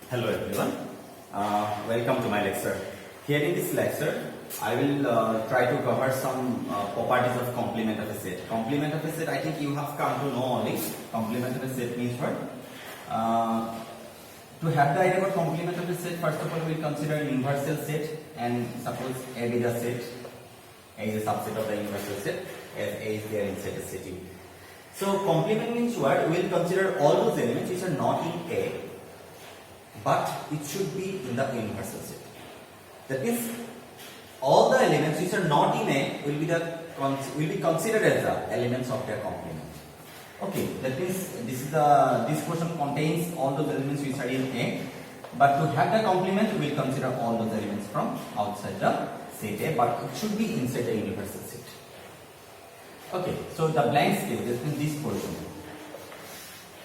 Hello everyone, welcome to my lecture. Here in this lecture, I will try to cover some properties of complement of a set. Complement of a set, I think you have come to know only. Complement of a set means what? To have the idea about complement of a set, first of all we will consider an universal set, and suppose A is a set, A is a subset of the universal set, as A is there inside the set U. So complement means what? We will consider all those elements which are not in A, but it should be in the universal set. That means all the elements which are not in A will be considered as the elements of their complement. Okay, that means this question contains all those elements which are in A, but to have the complement we will consider all those elements from outside the set A, but it should be inside the universal set. Okay, so the blank space, that means this portion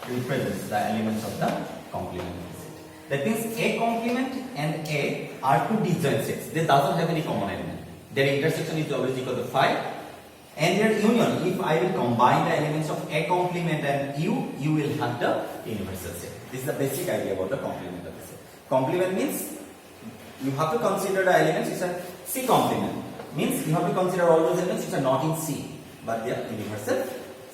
represents the elements of the complement. That means A complement and A are two disjoint sets. They doesn't have any common element. Their intersection is always equal to 5. And their union, if I will combine the elements of A complement and U, you will have the universal set. This is the basic idea about the complement of the set. Complement means you have to consider the elements which are C complement. Means you have to consider all those elements which are not in C, but they are universal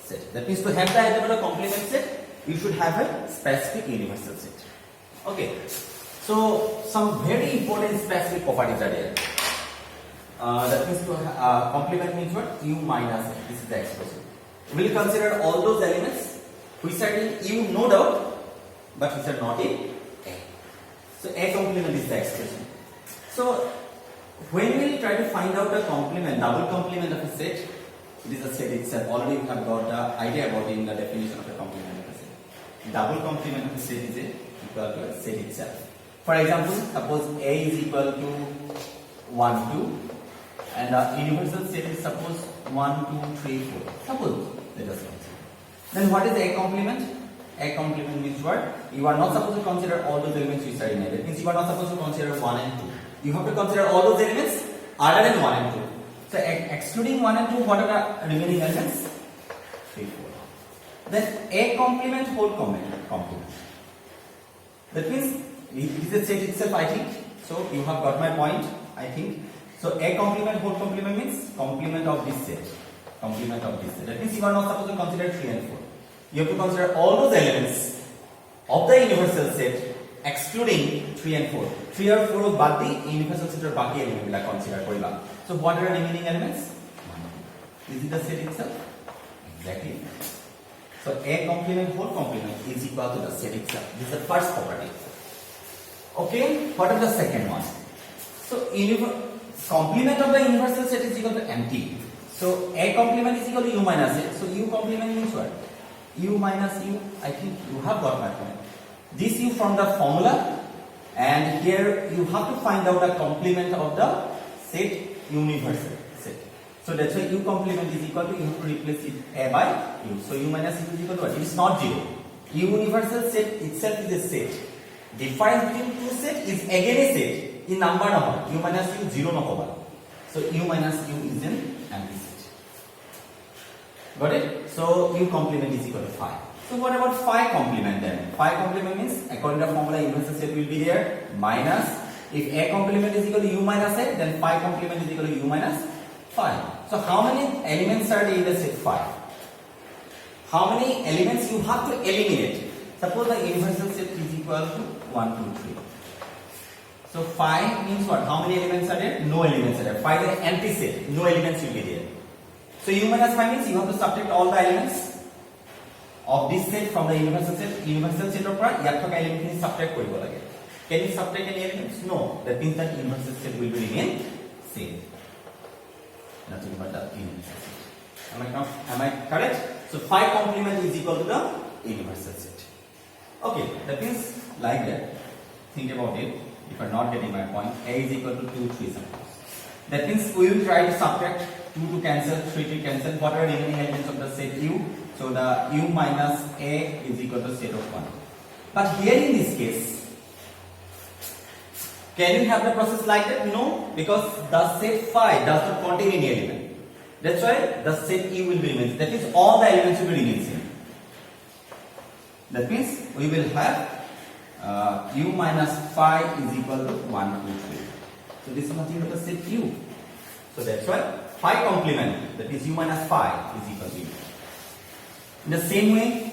set. That means to have the idea about a complement set, you should have a specific universal set. Okay, so some very important specific properties are there. That means to complement means what? U minus A. This is the expression. We will consider all those elements which are in U, no doubt, but which are not in A. So A complement is the expression. So when we try to find out the complement, double complement of a set, it is a set itself. Already we have got the idea about in the definition of a complement of a set. Double complement of a set is equal to a set itself. For example, suppose A is equal to 1, 2, and the universal set is suppose 1, 2, 3, 4. Suppose, let us consider. Then what is A complement? A complement means what? You are not supposed to consider all those elements which are in A. That means you are not supposed to consider 1 and 2. You have to consider all those elements other than 1 and 2. So excluding 1 and 2, what are the remaining elements? 3, 4. Then A complement, whole complement. That means it is a set itself, I think. So you have got my point, I think. So A complement, whole complement means complement of this set. Complement of this set. That means you are not supposed to consider 3 and 4. You have to consider all those elements of the universal set excluding 3 and 4. 3 or 4 of the universal set or baki element will consider koriba. So what are the remaining elements? 1. Is it the set itself? Exactly. So A complement, whole complement is equal to the set itself. This is the first property. Okay, what is the second one? So complement of the universal set is equal to empty. So A complement is equal to U minus A. So U complement means what? U minus U. I think you have got my point. This U from the formula, and here you have to find out the complement of the set universal set. So that's why U complement is equal to, you have to replace it A by U. So U minus U is equal to what? It is not 0. U universal set itself is a set. Difference between two sets is again a set. In number number, U minus U 0 no hoba. So U minus U is an empty set. Got it? So U complement is equal to 5. So what about phi complement then? Phi complement means according to the formula universal set will be there minus, if A complement is equal to U minus A, then phi complement is equal to U minus phi. So how many elements are there in the set phi? How many elements you have to eliminate? Suppose the universal set is equal to 1, 2, 3. So phi means what? How many elements are there? No elements are there. Phi is an empty set. No elements will be there. So U minus phi means you have to subtract all the elements of this set from the universal set. Universal set of ইয়াত থকা element subtract কৰিব লাগে. Can you subtract any elements? No. That means that universal set will remain same. Nothing but the universal set. Am I correct? So phi complement is equal to the universal set. Okay, that means like that. Think about it. If you are not getting my point, A is equal to 2, 3 suppose. That means we will try to subtract 2 to cancel, 3 to cancel. What are the remaining elements of the set U? So the U minus A is equal to set of 1. But here in this case, can you have the process like that? No, because the set phi does not contain any element. That's why the set U will remain. That is, all the elements will remain same. That means we will have U minus phi is equal to 1, 2, 3. So this is nothing but the set U. So that's why phi complement, that is U minus phi, is equal to U. In the same way,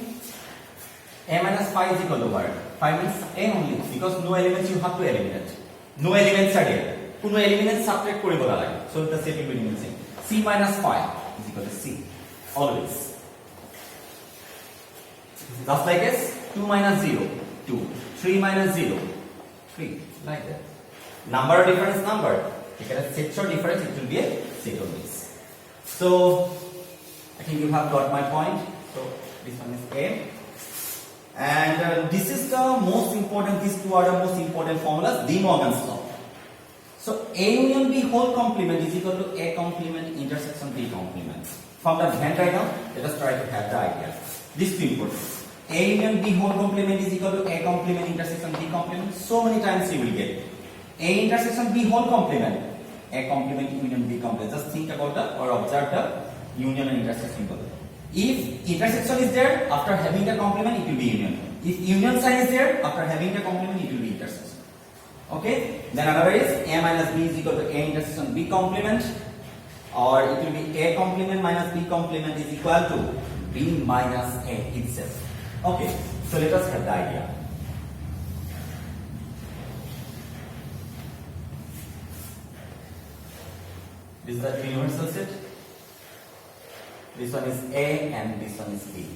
A minus phi is equal to what? Phi means A only, because no elements you have to eliminate. No elements are there. Kuno elements subtract kore bola lage. So the set will be remain same. C minus phi is equal to C. Always. Just like as 2 minus 0, 2. 3 minus 0, 3. Like that. Number difference number. Because sets or difference, it will be a set always. So I think you have got my point. So this one is A. And this is the most important, these two are the most important formulas, De Morgan's law. So A union B whole complement is equal to A complement intersection B complement. From the Venn diagram, let us try to have the idea. This two important. A union B whole complement is equal to A complement intersection B complement. So many times you will get A intersection B whole complement, A complement union B complement. Just think about the or observe the union and intersection together. If intersection is there, after having the complement, it will be union. If union sign is there, after having the complement, it will be intersection. Okay? Then another is A minus B is equal to A intersection B complement, or it will be A complement minus B complement is equal to B minus A itself. Okay, so let us have the idea. This is the universal set. This one is A and this one is B.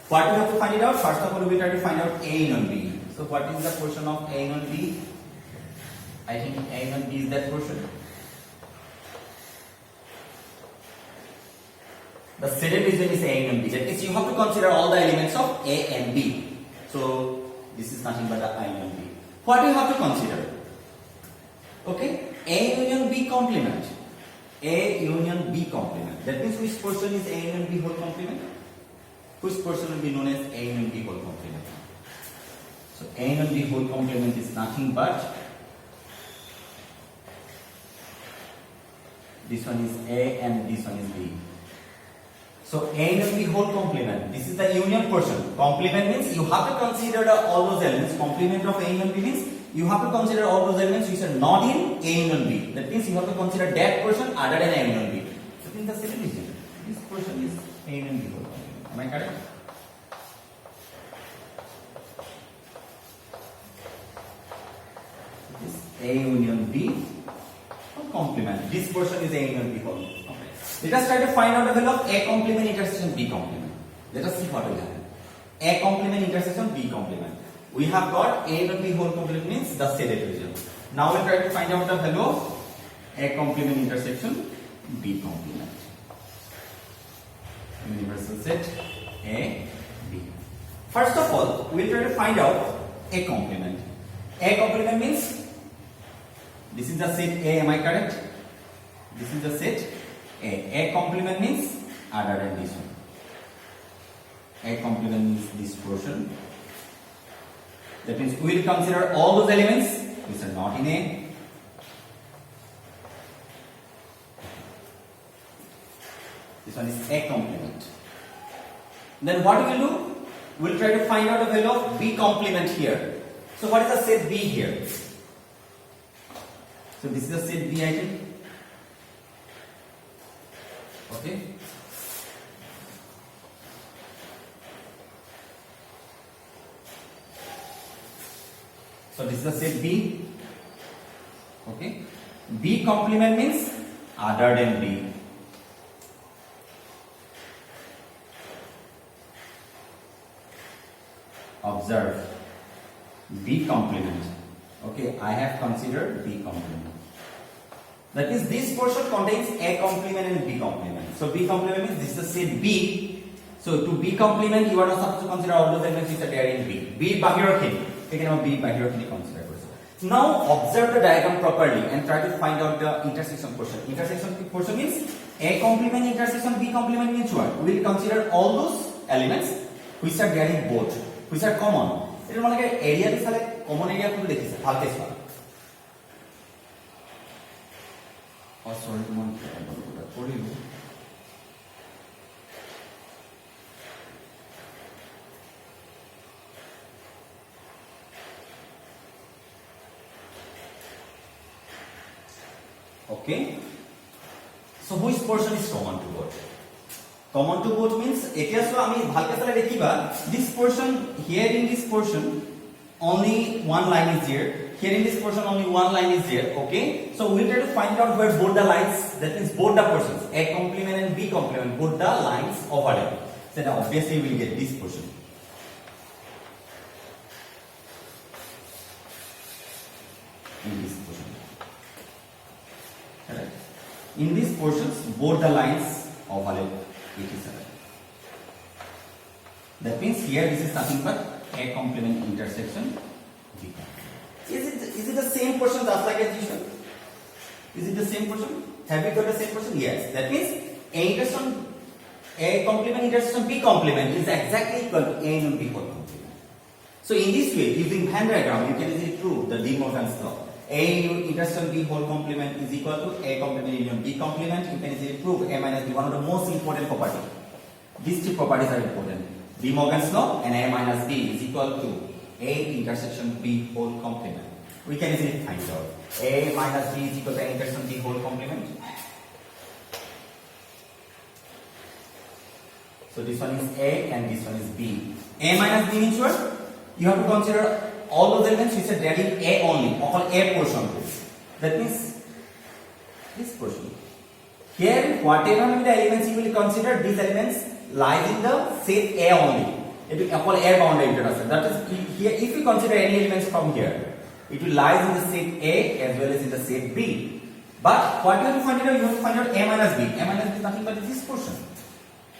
What we have to find it out? First of all, we try to find out A union B. So what is the portion of A union B? I think A union B is that portion. The shaded region is A union B. That means you have to consider all the elements of A and B. So this is nothing but A union B. What do you have to consider? Okay, A union B complement. A union B complement. That means which portion is A union B whole complement? Which portion will be known as A union B whole complement? So A union B whole complement is nothing but this one is A and this one is B. So A union B whole complement. This is the union portion. Complement means you have to consider all those elements. Complement of A union B means you have to consider all those elements which are not in A union B. That means you have to consider that portion other than A union B. So in the same region, this portion is A union B whole complement. Am I correct? This A union B whole complement. This portion is A union B whole complement. Let us try to find out the value of A complement intersection B complement. Let us see what will happen. A complement intersection B complement. We have got A and B whole complement means the shaded region. Now we try to find out the value of A complement intersection B complement. Universal set A, B. First of all, we will try to find out A complement. A complement means this is the set A, am I correct? This is the set A. A complement means other than this one. A complement means this portion. That means we will consider all those elements which are not in A. This one is A complement. Then what we will do? We will try to find out the value of B complement here. So what is the set B here? So this is the set B item. Okay. So this is the set B. Okay. B complement means other than B. Observe B complement. Okay, I have considered B complement. That means this portion contains A complement and B complement. So B complement means this is the set B. So to B complement, you are not supposed to consider all those elements which are there in B. B bahirokini. Again, B bahirokini consider. Now observe the diagram properly and try to find out the intersection portion. Intersection portion means A complement intersection B complement means what? We will consider all those elements which are there in both, which are common. It is like area is like common area to dekhise. Halke swa. Oh, sorry, one. Okay. So which portion is common to both? Common to both means এতিয়া so আমি ভালকে চালে দেখিবা this portion here in this portion only one line is there, here in this portion only one line is there. Okay, so we try to find out where both the lines, that means both the portions A complement and B complement, both the lines overlap. So now obviously we will get this portion. In this portion, correct? In these portions both the lines overlap each other. That means here this is nothing but A complement intersection B complement. Is it the same portion just like as usual? Is it the same portion? Have we got the same portion? Yes. That means A complement intersection B complement is exactly equal to A union B whole complement. So in this way, using Venn diagram, you can easily prove the De Morgan's law. A intersection B whole complement is equal to A complement union B complement. You can easily prove A minus B, one of the most important properties. These two properties are important. De Morgan's law and A minus B is equal to A intersection B whole complement. We can easily find out. A minus B is equal to A intersection B whole complement. So this one is A and this one is B. A minus B means what? You have to consider all those elements which are there in A only, all A portion. That means this portion. Here, whatever the elements you will consider, these elements lies in the set A only. It will all A boundary intersection. That is here. If you consider any elements from here, it will lies in the set A as well as in the set B. But what you have to find out? You have to find out A minus B. A minus B is nothing but this portion,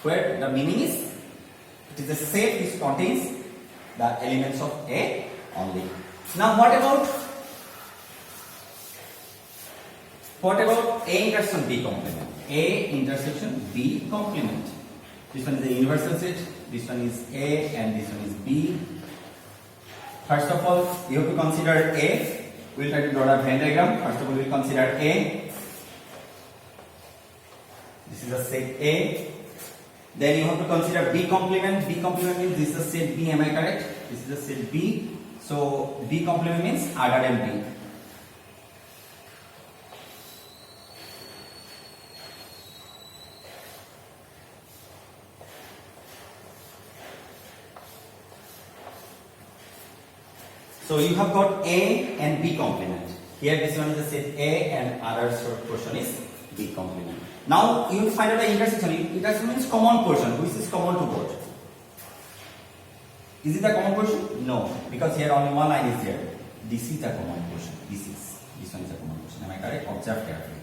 where the meaning is it is a set which contains the elements of A only. Now what about A intersection B complement? A intersection B complement. This one is the universal set, this one is A and this one is B. First of all, you have to consider A. We will try to draw a Venn diagram. First of all, we will consider A. This is a set A. Then you have to consider B complement. B complement means this is a set B. Am I correct? This is a set B. So B complement means other than B. So you have got A and B complement. Here this one is the set A and other portion is B complement. Now you will find out the intersection. Intersection means common portion, which is common to both. Is it a common portion? No, because here only one line is there. This is a common portion. This one is a common portion. Am I correct? Observe carefully.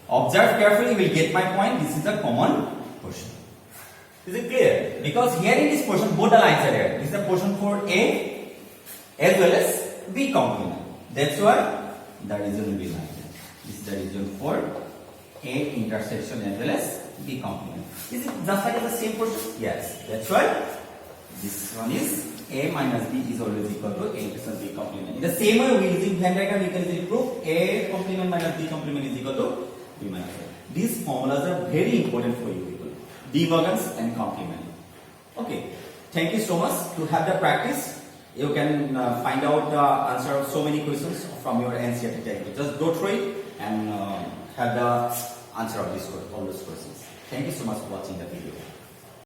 Observe carefully, you will get my point. This is a common portion. Is it clear? Because here in this portion, both the lines are there. This is a portion for A as well as B complement. That's why the region will be like that. This is the region for A intersection as well as B complement. Is it just like the same portion? Yes. That's why this one is A minus B is always equal to A intersection B complement. In the same way, we using Venn diagram, we can easily prove A complement minus B complement is equal to B minus A. These formulas are very important for you people. De Morgan's and complement. Okay. Thank you so much. To have the practice, you can find out the answer of so many questions from your NCERT textbook. Just go through it and have the answer of all those questions. Thank you so much for watching the video.